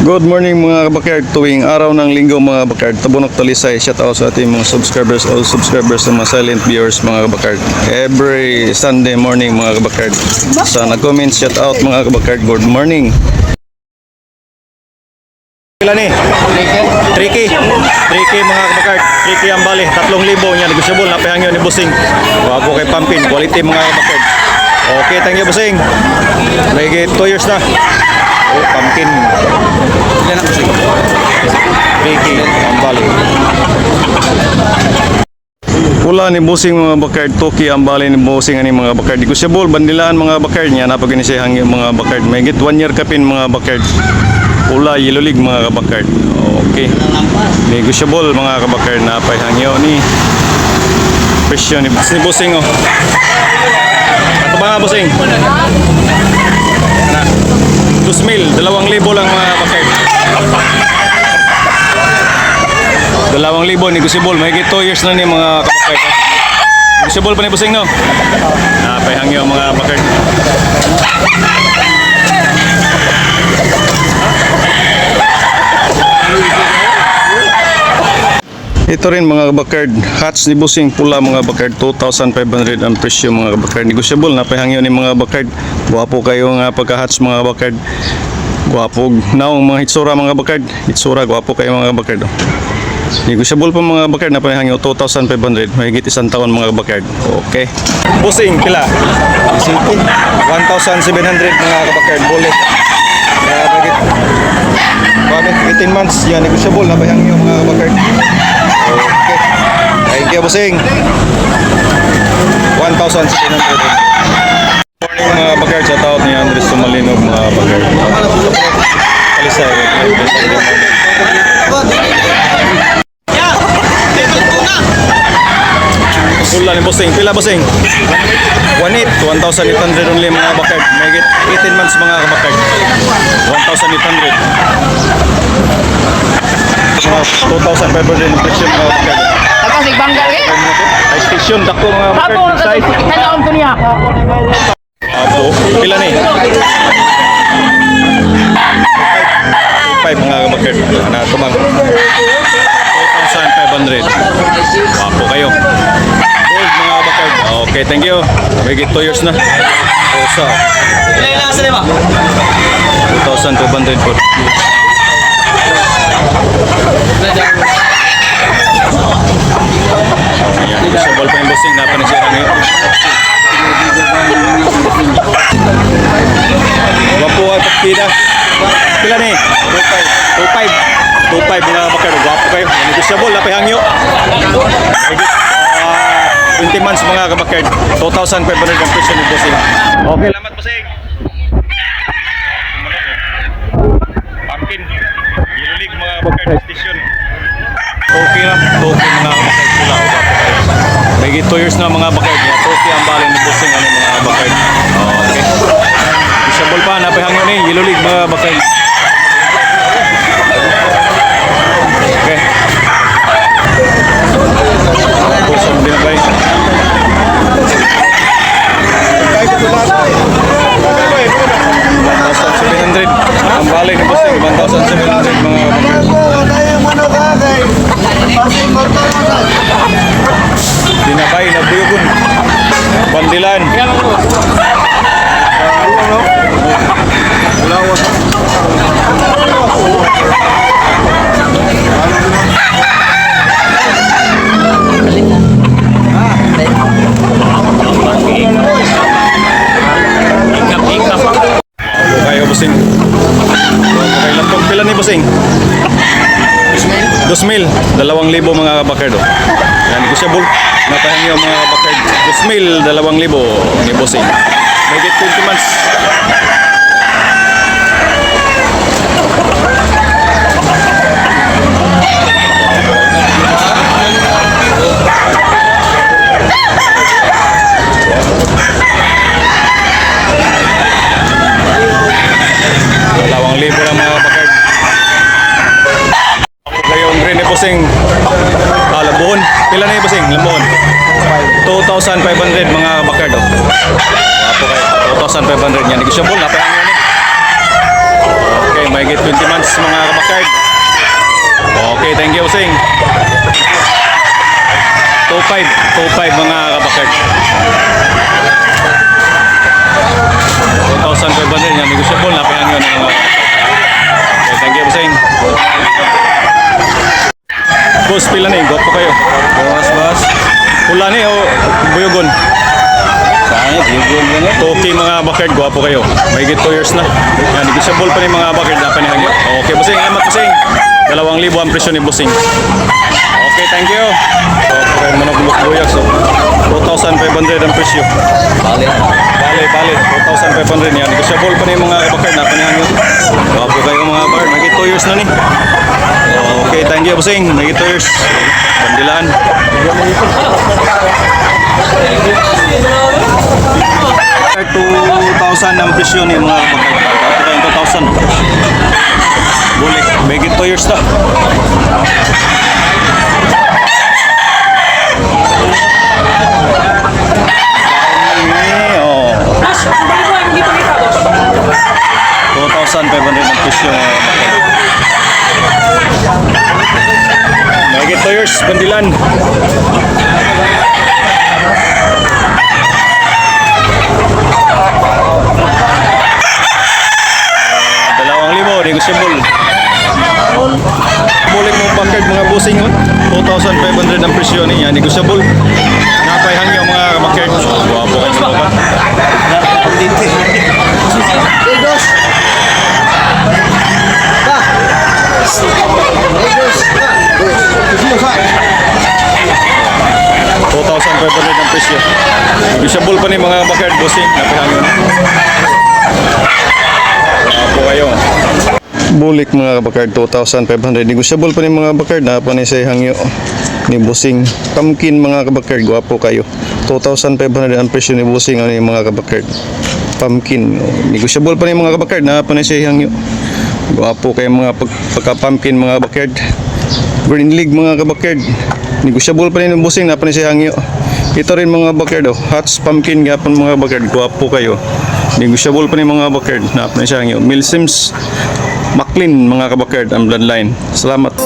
Good morning mga kabakard, tuwing araw ng linggo mga kabakard, Tabunok Talisay, shout out sa ating mga subscribers, all subscribers sa mga silent viewers mga kabakard. Every Sunday morning mga kabakard, sa nag-comment shout out mga kabakard, good morning. Ilan ni? 3K mga kabakard, 3K ang bali, 3,000 niya, negosyable, napahangyo ni Busing. Wapo kay Pampin, quality mga kabakard. Okay, thank you Busing. May 2 years na. Oh, pumpkin. Ilan ang Busing? 3K ang bali. Pula ni Busing mga bakard, Toki ang bali ni Busing ani mga bakard. Negosyable, bandilaan mga bakard niya, napag-inisay mga bakard. May 1 year kapin mga bakard. Pula, yellow league mga kabakard. Okay. Negosyable mga kabakard, napay hangyo ni presyo ni Busing oh. Ato ba nga Busing? Na. 2,000 lang mga bakard. 2,000 negosyable, may 2 years na ni mga kabakard. Negosyable pa ni Busing no? Napay hangyo mga bakard. Ito rin mga kabakard, hats ni Busing pula mga bakard, 2,500 ang presyo mga kabakard. Negosyable, napahangyo ni mga bakard. Guwapo kayo nga pagka-hats mga bakard. Guwapo naong mga hitsura mga bakard. Hitsura, guwapo kayo mga bakard. Negosyable pa mga bakard, napahangyo 2,500. Mahigit 1 taon mga bakard. Okay. Busing, pila? 1,700 mga kabakard, bullet. Mahigit 18 months, yan, negosyable, napahangyo mga kabakard. Okay. Thank you, Busing. 1,700. Morning mga bakard, shout out ni Andres Sumalinog mga bakard. Talisay. Pula ni Busing. Pila Busing? 1,800 only mga bakard. May 18 months mga bakard. 1,800. 2,500 ang presyo mga bakard. Tapos igbanggal eh. Ay station dako mga bakard. Size. Kailangan ko niya. Apo, pila ni? 5 mga bakard. Ana tumag. 2,500. Wapo kayo. Gold mga bakard. Okay, thank you. May 2 years na. Osa. Ilan sa lima? 2,500 po. Ayan, isabal pa yung Busing, napanisya na ngayon. Wapo at pila. Pila ni? 2,500 mga bakard. Wapo kayo. Negosyable, napay hangyo. 20 months mga kabakard. 2,500 ang presyo ni Busing. Okay, salamat Busing. Pumpkin. Yellow league mga bakard station. Okay na. Okay mga bakard pula. May 2 years na mga bakard. Okay ang bali ni Busing ano mga bakard. Okay. Isabol pa. Napahangyo ni Yellow league mga bakard. Okay. Pusong din ba? 1,700 ang bali ni Busing. 1,700 mga dinabay na buyugon bandilan kayo Busing. Okay lang po. Pila ni Busing? 2,000, 2,000 mga kabakard. Yan, negosyable. Napahangyo mga kabakard. 2,000, 2,000 ni Busing. May 20 months. Busing Lambuhon. Pila na yung Busing? Lambuhon 2,500 mga bakard. Wapo kayo. 2,500 yan. Negosyable. Napayang yun eh. Okay, may 20 months mga kabakard. Okay, thank you, Bossing. 2.5 mga kabakard. 2,500 yan, negotiable na payan yun. Okay, thank you, Bossing. Boss, pila na gwapo kayo. Boss. Pula ni o buyogon. Sayang, biyugol na nga. Okay mga bakard, gwapo kayo. May 2 years na. Yan, negotiable pa ni mga bakard na panihangyo. Okay, Bossing, salamat Bossing. 2,000 ang presyo ni Bossing. Okay, thank you. Okay, manok buyak so 2,500 ang presyo. Bali. Bale, 2,500 yan. Negotiable pa ni mga bakard na panihangyo. Gwapo kayo mga bakard, may 2 years na ni. Okay, thank you Bossing. May 2 years. Bandilaan. 2,000 ang presyo ni mga kapatid. 2,000. Bulik. May 2 years na. Oh. 2,500 ang presyo. May 2 years. Bandilan. Negotiable. Bulik mong bakard mga Bossing 2,500 ang presyo niya. Negotiable. Napay hangyo mga bakard. Guwapo kayo sa ba? $2,500 ang presyo. Negotiable pa ni mga bakard Bossing. Napay hangyo. Guwapo kayo. Bulik mga bakard 2,500. Negotiable pa ni mga bakard na pa ni sa hangyo ni Bossing. Pumpkin mga kabakard, gwapo kayo. 2,500 ang presyo ni Bossing ani mga kabakard. Pumpkin. Negotiable pa ni mga kabakard na pa ni sa hangyo. Gwapo kayo mga pagka-pumpkin mga bakard. Green League mga kabakard. Negotiable pa ni Bossing na pa ni sa hangyo. Ito rin mga bakard Hats pumpkin gapon mga bakard, gwapo kayo. Negotiable pa ni mga bakard na pa ni sa hangyo. Milsims McLean mga kabakard ang bloodline. Salamat.